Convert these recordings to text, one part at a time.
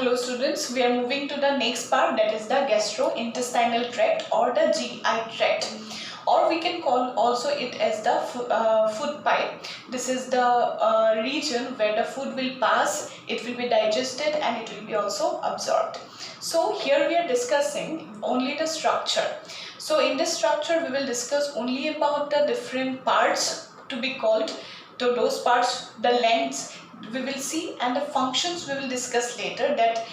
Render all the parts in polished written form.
Hello students, we are moving to the next part, that is the gastrointestinal tract or the GI tract, or we can call also it as the food pipe. This is the region where the food will pass, it will be digested and it will be also absorbed. So here we are discussing only the structure. So in this structure we will discuss only about the different parts to be called, to those parts, the lengths we will see, and the functions we will discuss later, that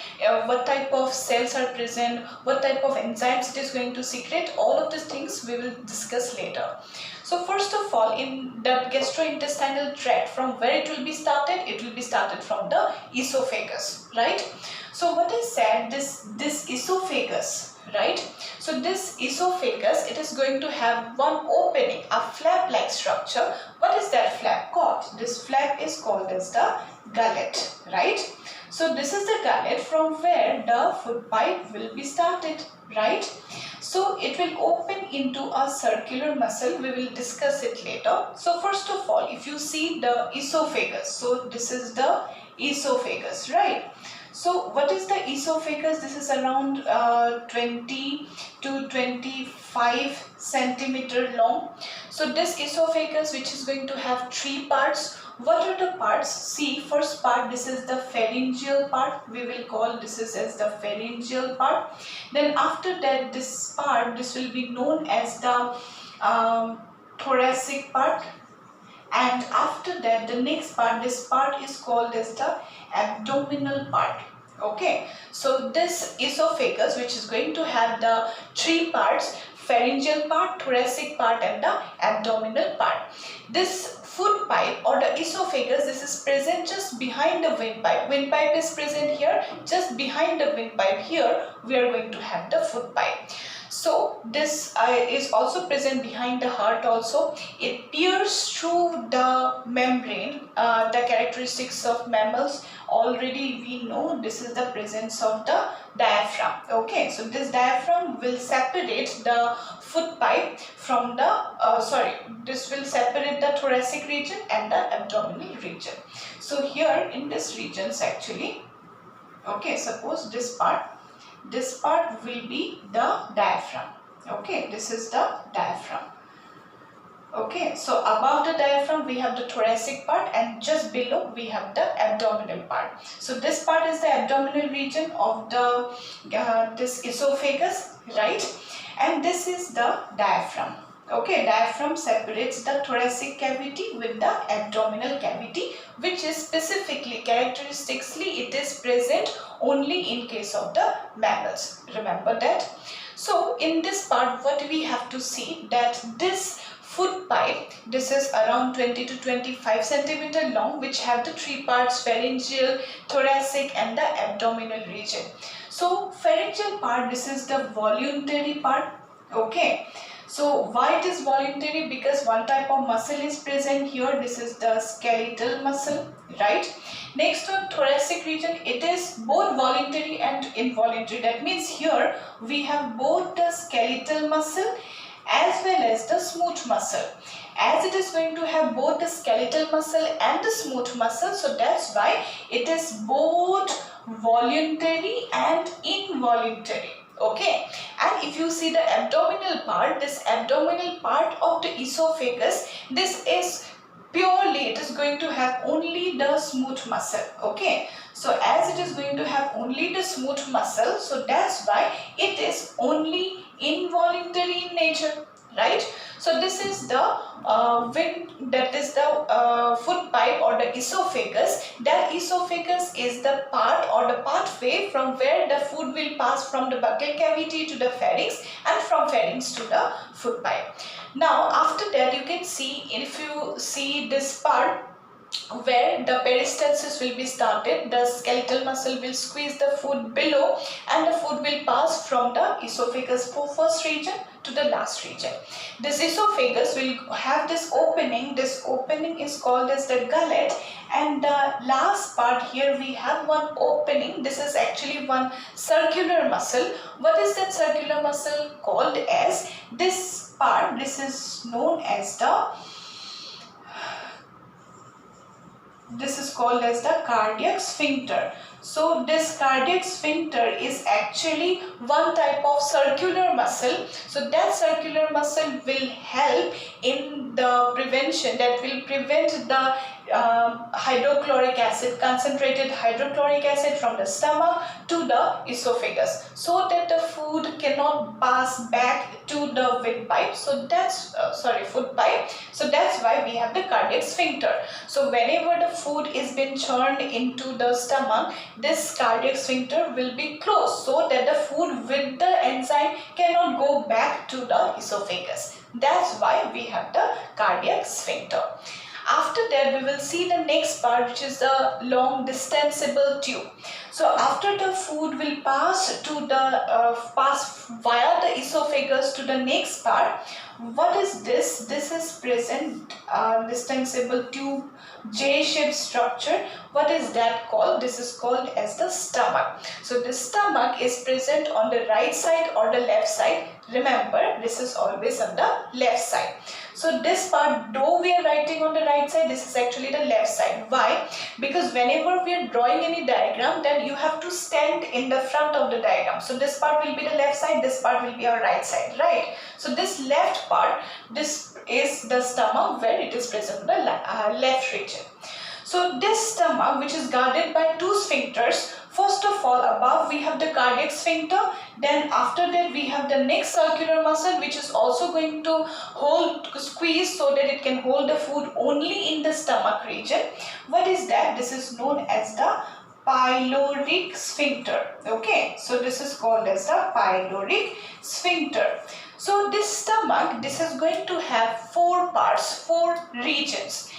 what type of cells are present, what type of enzymes it is going to secrete, all of these things we will discuss later. So first of all, in the gastrointestinal tract, from where it will be started? It will be started from the esophagus, right? So what I said, this esophagus, right? So this esophagus, it is going to have one opening, a flap-like structure. What is that flap called? This flap is called as the gullet, right? So this is the gullet from where the food pipe will be started, right? So it will open into a circular muscle. We will discuss it later. So first of all, if you see the esophagus, so this is the esophagus, right? So what is the esophagus? This is around 20 to 25 centimeter long. So this esophagus, which is going to have three parts. What are the parts? See, first part, this is the pharyngeal part. We will call this is as the pharyngeal part. Then after that, this part, this will be known as the thoracic part. And after that, the next part, this part is called as the abdominal part. Okay, so this esophagus, which is going to have the three parts, pharyngeal part, thoracic part and the abdominal part. This food pipe or the esophagus, this is present just behind the windpipe. Windpipe is present here, just behind the windpipe here we are going to have the food pipe. So this is also present behind the heart also. It pierces through the membrane, the characteristics of mammals. Already we know this is the presence of the diaphragm. Okay, so this diaphragm will separate the food pipe from the, this will separate the thoracic region and the abdominal region. So here in this regions actually, okay, suppose this part will be the diaphragm. Okay, this is the diaphragm. Okay, so above the diaphragm we have the thoracic part and just below we have the abdominal part. So this part is the abdominal region of the this esophagus, right? And this is the diaphragm. Okay, diaphragm separates the thoracic cavity with the abdominal cavity, which is specifically, characteristically, it is present only in case of the mammals. Remember that. So in this part, what we have to see, that this food pipe, this is around 20 to 25 centimeter long, which have the three parts, pharyngeal, thoracic and the abdominal region. So pharyngeal part, this is the voluntary part. Okay. So why it is voluntary? Because one type of muscle is present here. This is the skeletal muscle, right? Next one, thoracic region, it is both voluntary and involuntary. That means here we have both the skeletal muscle as well as the smooth muscle. As it is going to have both the skeletal muscle and the smooth muscle, so that's why it is both voluntary and involuntary. Okay, and if you see the abdominal part, this abdominal part of the esophagus, this is purely, it is going to have only the smooth muscle. Okay, so as it is going to have only the smooth muscle, so that's why it is only involuntary in nature, right? So this is the food pipe or the esophagus. That esophagus is the part or the pathway from where the food will pass from the buccal cavity to the pharynx and from pharynx to the food pipe. Now after that, you can see, if you see this part where the peristalsis will be started, the skeletal muscle will squeeze the food below and the food will pass from the esophagus first region to the last region. This esophagus will have this opening is called as the gullet, and the last part here we have one opening. This is actually one circular muscle. What is that circular muscle called as? This part, this is known as the, this is called as the cardiac sphincter. So this cardiac sphincter is actually one type of circular muscle. So that circular muscle will help in the prevention, that will prevent the hydrochloric acid, concentrated hydrochloric acid from the stomach to the esophagus, so that the food cannot pass back to the windpipe. So that's food pipe. So that's why we have the cardiac sphincter. So whenever the food is being churned into the stomach, this cardiac sphincter will be closed, so that the food with the enzyme cannot go back to the esophagus. That's why we have the cardiac sphincter. After that, we will see the next part, which is the long distensible tube. So after the food will pass to the pass via the esophagus to the next part, what is this? This is present distensible tube, J-shaped structure. What is that called? This is called as the stomach. So the stomach is present on the right side or the left side. Remember, this is always on the left side. So this part, though we are writing on the right side, this is actually the left side. Why? Because whenever we are drawing any diagram, then you have to stand in the front of the diagram. So this part will be the left side, this part will be our right side, right? So this left part, this is the stomach where it is present in the left region. So this stomach, which is guarded by two sphincters, first of all, above we have the cardiac sphincter, then after that we have the next circular muscle, which is also going to squeeze so that it can hold the food only in the stomach region. What is that? This is known as the pyloric sphincter. Okay, so this is called as the pyloric sphincter. So this stomach, this is going to have four parts, four regions.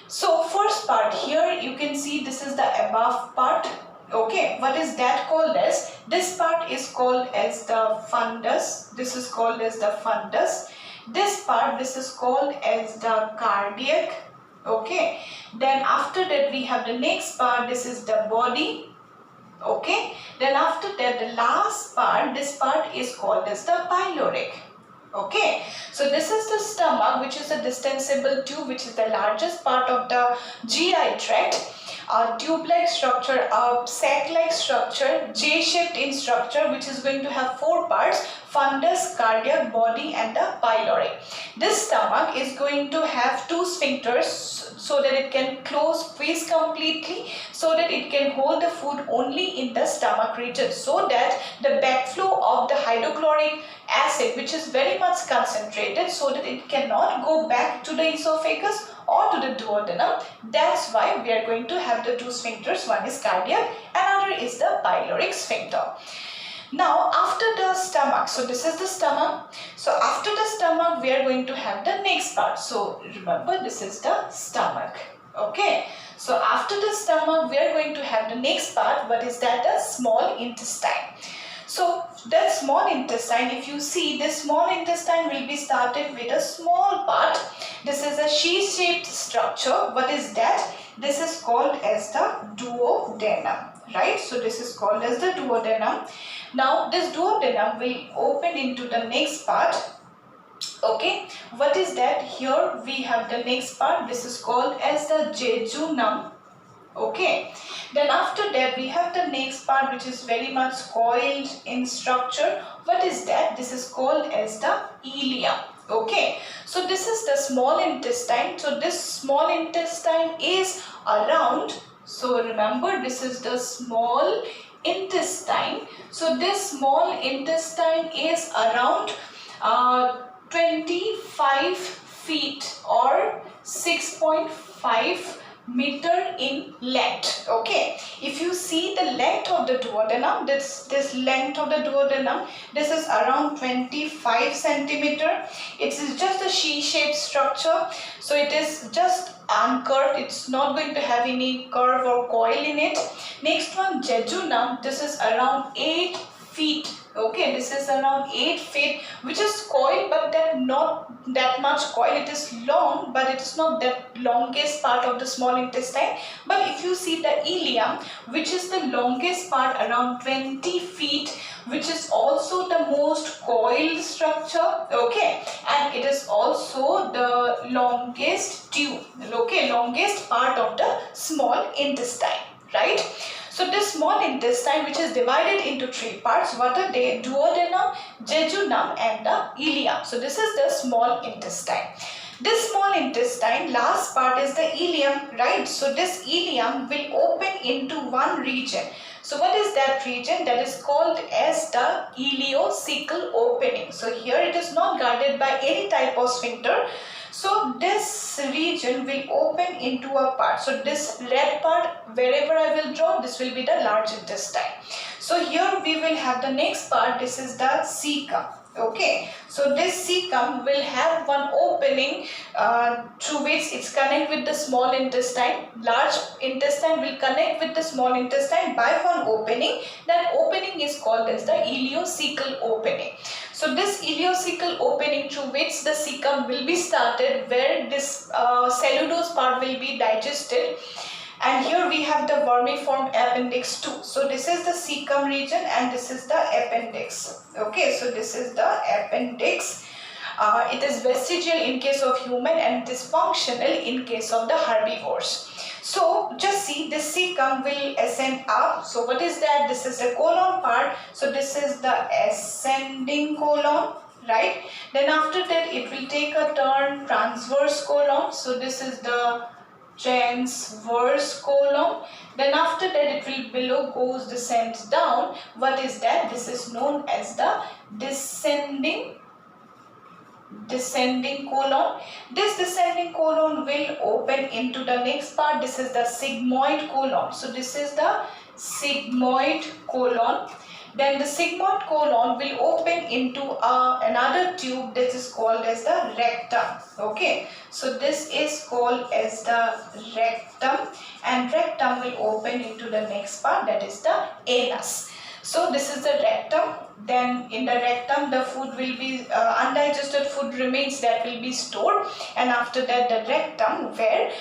So first part here, you can see this is the above part. Okay, what is that called as? This part is called as the fundus. This is called as the fundus. This part, this is called as the cardiac. Okay, then after that we have the next part. This is the body. Okay, then after that the last part, this part is called as the pyloric. Okay, so this is the stomach, which is a distensible tube, which is the largest part of the GI tract. A tube-like structure, a sac-like structure, J-shaped in structure, which is going to have four parts: fundus, cardiac, body, and the pyloric. This stomach is going to have two sphincters so that it can squeeze completely, so that it can hold the food only in the stomach region, so that the backflow of the hydrochloric acid, which is very much concentrated, so that it cannot go back to the esophagus or to the duodenum. That's why we are going to have the two sphincters. One is cardiac, another is the pyloric sphincter. Now after the stomach, so this is the stomach. So after the stomach, we are going to have the next part. So remember, this is the stomach. Okay, so after the stomach, we are going to have the next part. What is that? The small intestine. So that small intestine, if you see, this small intestine will be started with a small part. This is a sheath-shaped structure. What is that? This is called as the duodenum, right? So this is called as the duodenum. Now this duodenum will open into the next part. Okay, what is that? Here we have the next part. This is called as the jejunum. Okay, then after that we have the next part, which is very much coiled in structure. What is that? This is called as the ileum. Okay, so this is the small intestine. So this small intestine is around, so remember, this is the small intestine. So this small intestine is around 25 feet or 6.5 meter in length. Okay, if you see the length of the duodenum, this length of the duodenum, this is around 25 centimeter. It is just a sheath-shaped structure, so it is just uncurved. It's not going to have any curve or coil in it. Next one, jejunum. This is around 8 feet. Okay, this is around 8 feet, which is coiled, but then not that much coil. It is long, but it is not the longest part of the small intestine. But if you see the ileum, which is the longest part, around 20 feet, which is also the most coiled structure. Okay, and it is also the longest tube. Okay, longest part of the small intestine, right? So this small intestine, which is divided into three parts, what are they? Duodenum, Jejunum and the ileum. So this is the small intestine. This small intestine, last part is the ileum, right? So this ileum will open into one region. So what is that region? That is called as the Iliocycle Opening. So here it is not guarded by any type of sphincter. So this region will open into a part. So this red part, wherever I will draw, this will be the large intestine. So here we will have the next part. This is the cecum. Okay, so this cecum will have one opening through which it's connect with the small intestine. Large intestine will connect with the small intestine by one opening. That opening is called as the Iliocycle Opening. So this Iliocycle Opening through which the cecum will be started, where this cellulose part will be digested. And here we have the vermiform appendix too. So this is the cecum region and this is the appendix. Okay, so this is the appendix. It is vestigial in case of human and it is functional in case of the herbivores. So just see, this cecum will ascend up. So what is that? This is the colon part. So this is the ascending colon, right? Then after that it will take a turn transverse colon. So this is the transverse colon. Then after that it will below goes descends down. What is that? This is known as the descending colon. This descending colon will open into the next part. This is the sigmoid colon. So this is the sigmoid colon. Then the sigmoid colon will open into another tube. This is called as the rectum. Okay, so this is called as the rectum, and rectum will open into the next part, that is the anus. So this is the rectum. Then in the rectum the food will be undigested food remains that will be stored, and after that the rectum, where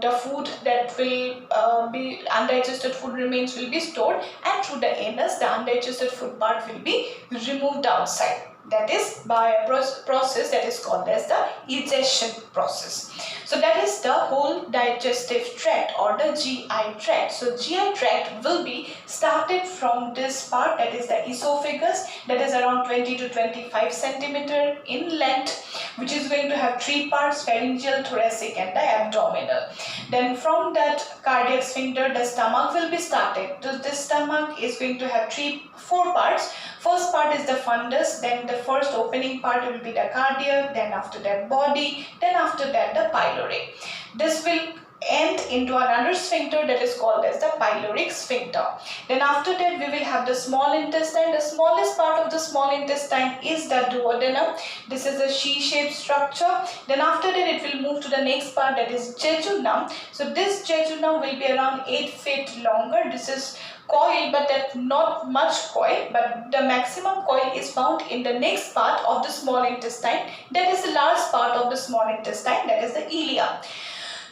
the food that will be undigested food remains will be stored, and through the anus the undigested food part will be removed outside. That is by a process that is called as the egestion process. So that is the whole digestive tract or the GI tract. So GI tract will be started from this part, that is the esophagus, that is around 20 to 25 centimeter in length, which is going to have three parts: pharyngeal, thoracic and the abdominal. Then from that cardiac sphincter the stomach will be started. So this stomach is going to have four parts. First part is the fundus, then the first opening part will be the cardiac, then after that body, then after that the pyloric. This will end into another sphincter that is called as the pyloric sphincter. Then after that we will have the small intestine. The smallest part of the small intestine is the duodenum. This is a she-shaped structure. Then after that it will move to the next part, that is jejunum. So this jejunum will be around 8 feet longer. This is coil, but that not much coil, but the maximum coil is found in the next part of the small intestine, that is the last part of the small intestine, that is the ileum.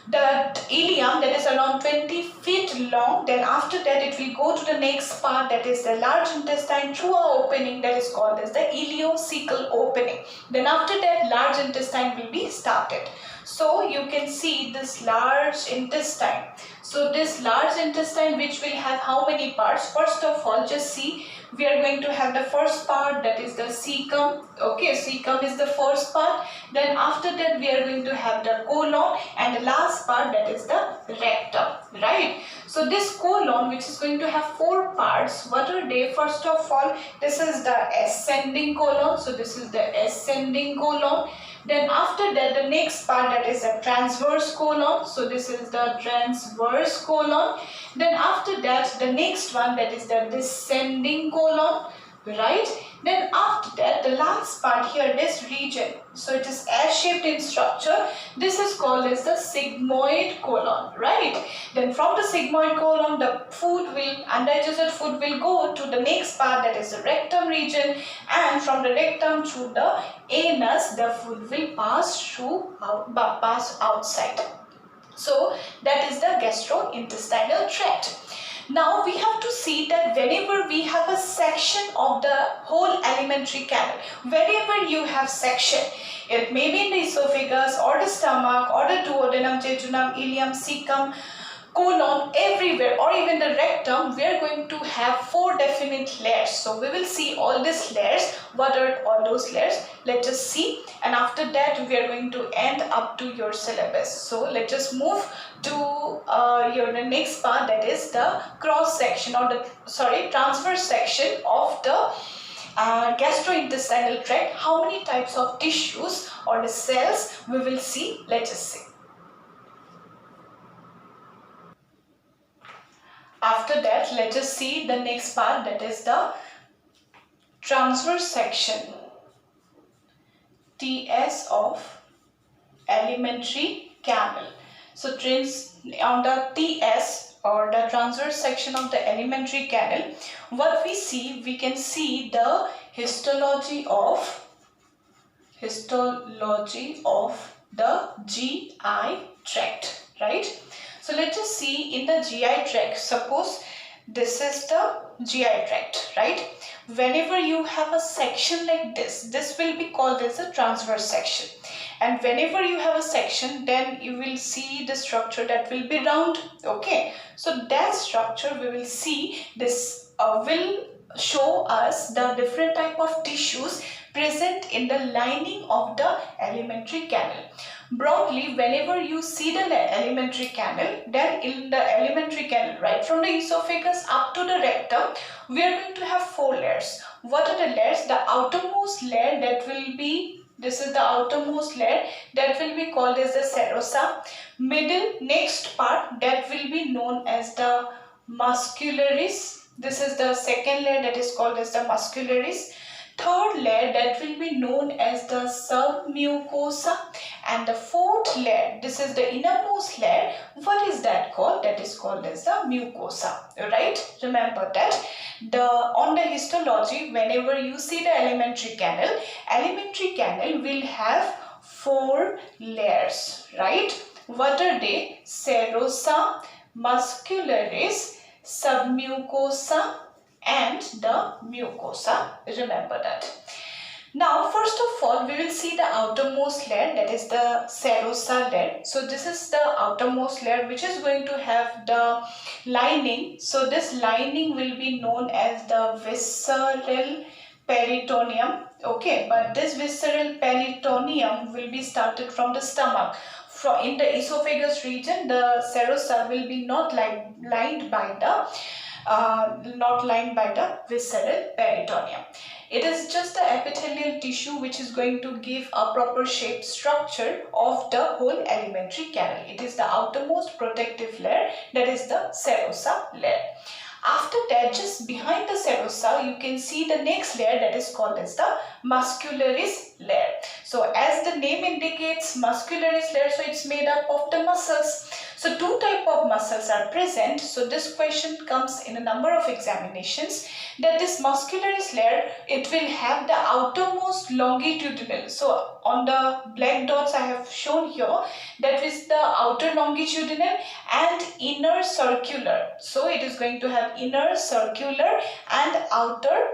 The ileum, that is around 20 feet long. Then after that it will go to the next part, that is the large intestine, through an opening that is called as the Iliocycle Opening. Then after that large intestine will be started. So you can see this large intestine. So this large intestine, which will have how many parts? First of all, just see, we are going to have the first part, that is the cecum. Okay, cecum is the first part. Then after that we are going to have the colon, and the last part, that is the rectum, right? So this colon, which is going to have four parts, what are they? First of all, this is the ascending colon. So this is the ascending colon. Then after that the next part, that is a transverse colon. So this is the transverse colon. Then after that the next one, that is the descending colon, right? Then after that the last part here, this region, so it is S-shaped in structure. This is called as the sigmoid colon, right? Then from the sigmoid colon the undigested food will go to the next part, that is the rectum region, and from the rectum through the anus the food will pass outside. So that is the gastrointestinal tract. Now we have to see that whenever we have a section of the whole alimentary canal, wherever you have section, it may be in the esophagus or the stomach or the duodenum, jejunum, ileum, cecum, colon, everywhere, or even the rectum, we are going to have 4 definite layers. So we will see all these layers. What are all those layers? Let us see, and after that we are going to end up to your syllabus. So let us move to the next part, that is the cross section, or the transverse section of the gastrointestinal tract. How many types of tissues or the cells we will see? Let us see. After that, let us see the next part, that is the transverse section, TS, of alimentary canal. So on the TS, or the transverse section of the alimentary canal, what we see, we can see the histology of the GI tract, right? So let us see in the GI tract. Suppose this is the GI tract, right? Whenever you have a section like this will be called as a transverse section. And whenever you have a section, then you will see the structure that will be round. Okay, so that structure we will see, this will show us the different type of tissues present in the lining of the alimentary canal. Broadly, whenever you see the alimentary canal, then in the alimentary canal, right from the esophagus up to the rectum, we are going to have 4 layers. What are the layers? The outermost layer, that will be, this is the outermost layer, that will be called as the serosa. Middle, next part, that will be known as the muscularis. This is the second layer, that is called as the muscularis. Third layer, that will be known as the submucosa, and the fourth layer, this is the innermost layer. What is that called? That is called as the mucosa, right? Remember that on the histology, whenever you see the alimentary canal will have 4 layers, right? What are they? Serosa, muscularis, submucosa, and the mucosa. Remember that. Now, first of all, we will see the outermost layer, that is the serosa layer. So this is the outermost layer, which is going to have the lining. So this lining will be known as the visceral peritoneum. Okay, but this visceral peritoneum will be started from the stomach. In the esophagus region, the serosa will be not lined by the visceral peritoneum. It is just the epithelial tissue which is going to give a proper shaped structure of the whole alimentary canal. It is the outermost protective layer, that is the serosa layer. After that, just behind the serosa, you can see the next layer, that is called as the muscularis layer. So as the name indicates, muscularis layer, so it's made up of the muscles. So 2 types of muscles are present. So this question comes in a number of examinations, that this muscularis layer, it will have the outermost longitudinal. So on the black dots I have shown here, that is the outer longitudinal and inner circular. So it is going to have inner circular and outer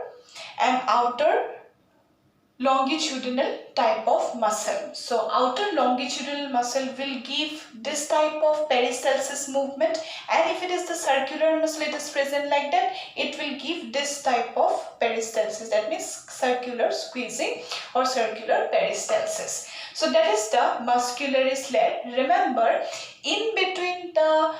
longitudinal type of muscle. So outer longitudinal muscle will give this type of peristalsis movement, and if it is the circular muscle, it is present like that, it will give this type of peristalsis, that means circular squeezing or circular peristalsis. So that is the muscularis layer. Remember, in between the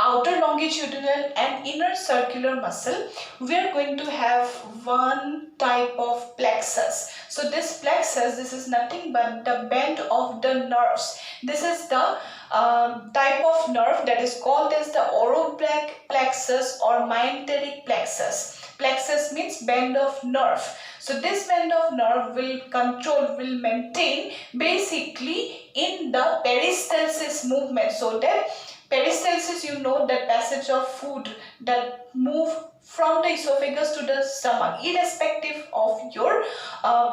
outer longitudinal and inner circular muscle, we are going to have one type of plexus. So this plexus, this is nothing but the bend of the nerves. This is the type of nerve that is called as the oroblique plexus or mesenteric plexus. Plexus means bend of nerve. So this bend of nerve will maintain basically in the peristalsis movement, so that peristalsis, you know, that passage of food that move from the esophagus to the stomach, irrespective of your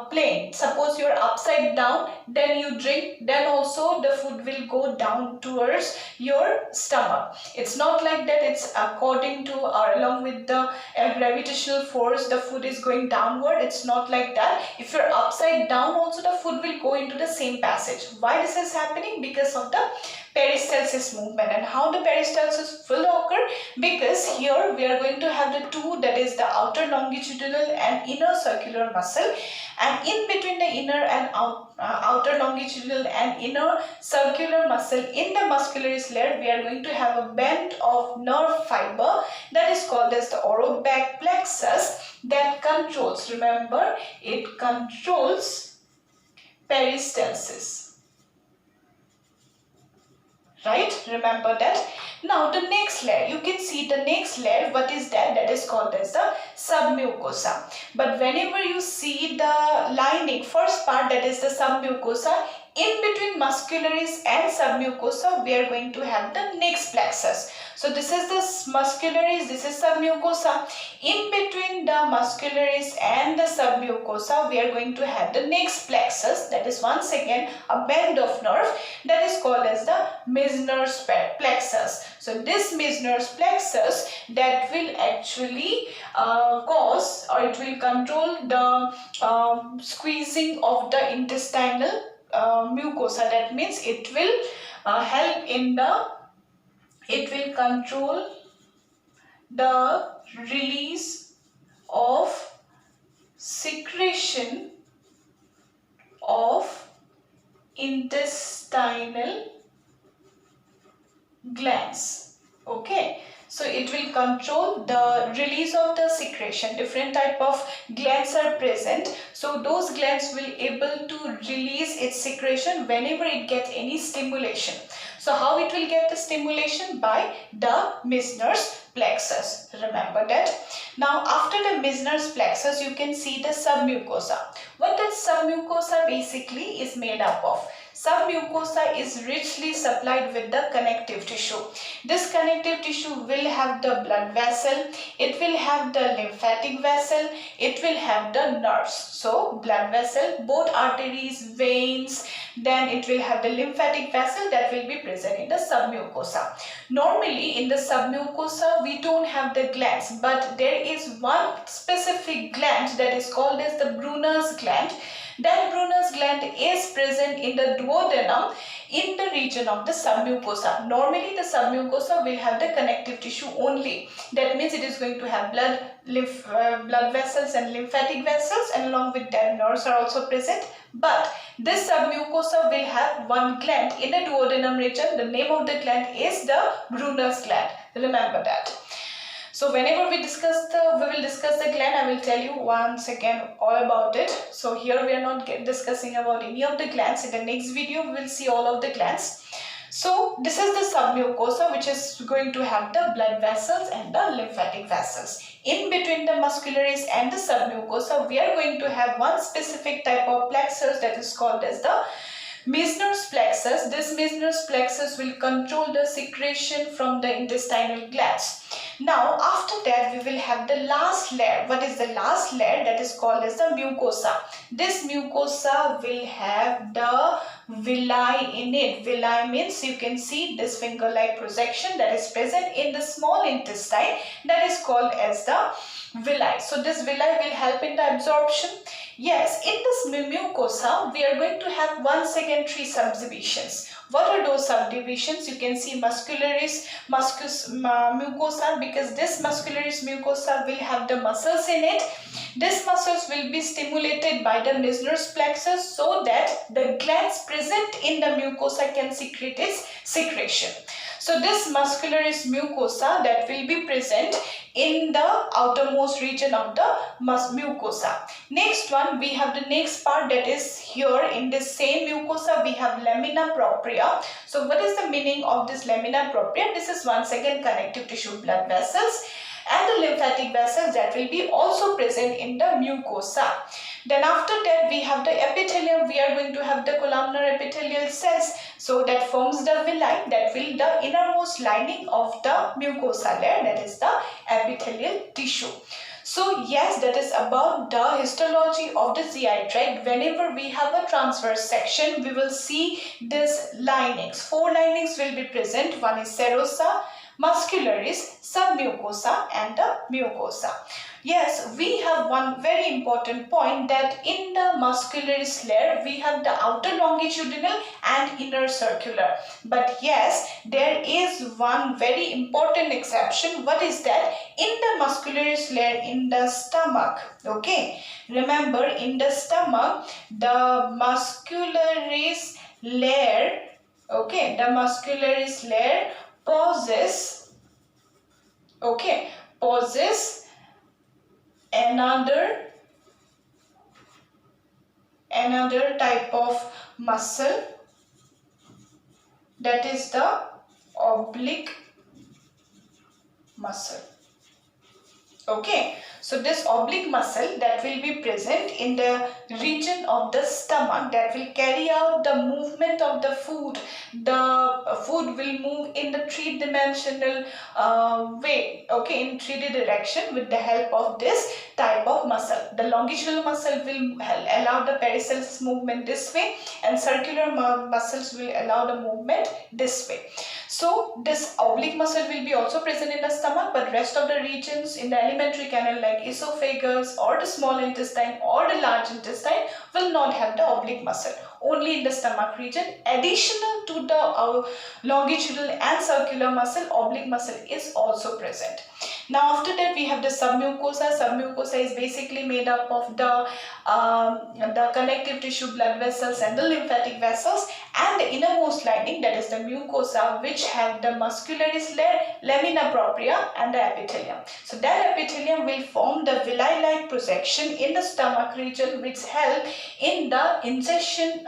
plane. Suppose you're upside down, then you drink, then also the food will go down towards your stomach. It's not like that it's according to or along with the gravitational force the food is going downward. It's not like that. If you're upside down also, the food will go into the same passage. Why this is happening? Because of the peristalsis movement. And how the peristalsis will occur? Because here we are going to have the two, that is the outer longitudinal and inner circular muscle, and in between the inner and outer longitudinal and inner circular muscle in the muscularis layer, we are going to have a band of nerve fiber that is called as the orobac plexus that controls, remember, it controls peristalsis. Right, remember that. Now the next layer, you can see the next layer, what is that? That is called as the submucosa. But whenever you see the lining, first part, that is the submucosa, in between muscularis and submucosa, we are going to have the next plexus. So this is the muscularis, this is submucosa. In between the muscularis and the submucosa, we are going to have the next plexus, that is once again a band of nerve that is called as the Meissner's plexus. So this Meissner's plexus that will actually cause, or it will control the squeezing of the intestinal mucosa. That means it will help in the, it will control the release of secretion of intestinal glands. Okay, so it will control the release of the secretion. Different type of glands are present, so those glands will able to release its secretion whenever it gets any stimulation. So how it will get the stimulation? By the Meissner's plexus. Remember that. Now after the Meissner's plexus, you can see the submucosa. What that submucosa basically is made up of? Submucosa is richly supplied with the connective tissue. This connective tissue will have the blood vessel, it will have the lymphatic vessel, it will have the nerves. So blood vessel, both arteries, veins, then it will have the lymphatic vessel that will be present in the submucosa. Normally in the submucosa we don't have the glands, but there is one specific gland that is called as the Brunner's gland. That Brunner's gland is present in the duodenum in the region of the submucosa. Normally the submucosa will have the connective tissue only. That means it is going to have blood vessels and lymphatic vessels, and along with that nerves are also present. But this submucosa will have one gland in the duodenum region. The name of the gland is the Brunner's gland. Remember that. So whenever we will discuss the gland, I will tell you once again all about it. So here we are not discussing about any of the glands. In the next video, we will see all of the glands. So this is the submucosa, which is going to have the blood vessels and the lymphatic vessels. In between the muscularis and the submucosa, we are going to have one specific type of plexus that is called as the Meissner's plexus. This Meissner's plexus will control the secretion from the intestinal glands. Now after that we will have the last layer. What is the last layer? That is called as the mucosa. This mucosa will have the villi in it. Villi means, you can see this finger-like projection that is present in the small intestine, that is called as the villi. So this villi will help in the absorption. Yes, in this mucosa we are going to have once again three subdivisions. What are those subdivisions? You can see muscularis mucosa, because this muscularis mucosa will have the muscles in it. These muscles will be stimulated by the Meissner's plexus so that the glands present in the mucosa can secrete its secretion. So this muscularis mucosa that will be present in the outermost region of the mucosa. Next one, we have the next part, that is here in this same mucosa we have lamina propria. So what is the meaning of this lamina propria? This is once again connective tissue, blood vessels and the lymphatic vessels that will be also present in the mucosa. Then after that we have the epithelium. We are going to have the columnar epithelial cells. So that forms the villi, that will the innermost lining of the mucosa layer, that is the epithelial tissue. So yes, that is about the histology of the GI tract. Whenever we have a transverse section, we will see these linings. 4 linings will be present. One is serosa, muscularis, submucosa and the mucosa. Yes, we have one very important point, that in the muscularis layer we have the outer longitudinal and inner circular. But yes, there is one very important exception. What is that? In the muscularis layer, in the stomach, okay, remember, in the stomach, the muscularis layer, okay, the muscularis layer possesses, okay, possesses another type of muscle, that is the oblique muscle. Okay, so this oblique muscle that will be present in the region of the stomach, that will carry out the movement of the food. The food will move in the 3-dimensional way, okay, in 3D direction with the help of this type of muscle. The longitudinal muscle will allow the pericelsus movement this way, and circular muscles will allow the movement this way. So this oblique muscle will be also present in the stomach, but rest of the regions in the alimentary canal like esophagus or the small intestine or the large intestine will not have the oblique muscle. Only in the stomach region, additional to the longitudinal and circular muscle, oblique muscle is also present. Now after that we have the submucosa. Submucosa is basically made up of the connective tissue, blood vessels and the lymphatic vessels, and the innermost lining, that is the mucosa, which have the muscularis layer, lamina propria and the epithelium. So that epithelium will form the villi-like projection in the stomach region, which help in the ingestion,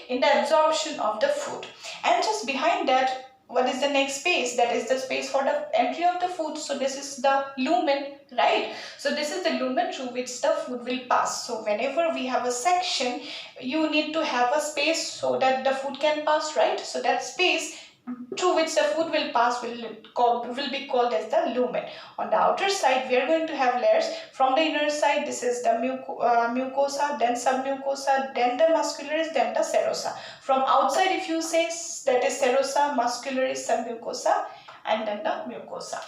in the absorption of the food. And just behind that, what is the next space? That is the space for the entry of the food. So this is the lumen, right? So this is the lumen through which the food will pass. So whenever we have a section, you need to have a space so that the food can pass, right? So that space through which the food will pass will be called as the lumen. On the outer side, we are going to have layers. From the inner side, this is the mucosa, then submucosa, then the muscularis, then the serosa. From outside, if you say, that is serosa, muscularis, submucosa, and then the mucosa.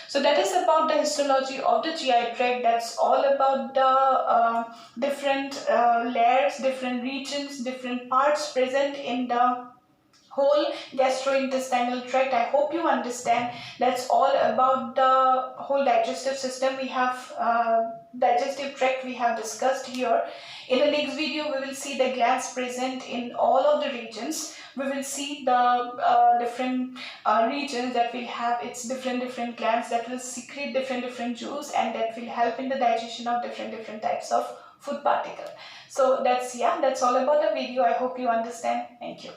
So that is about the histology of the GI tract. That's all about the different layers, different regions, different parts present in the whole gastrointestinal tract. I hope you understand. That's all about the whole digestive system. We have digestive tract we have discussed here. In the next video, we will see the glands present in all of the regions. We will see the different regions that will have its different glands that will secrete different juice, and that will help in the digestion of different types of food particle. So that's all about the video. I hope you understand. Thank you.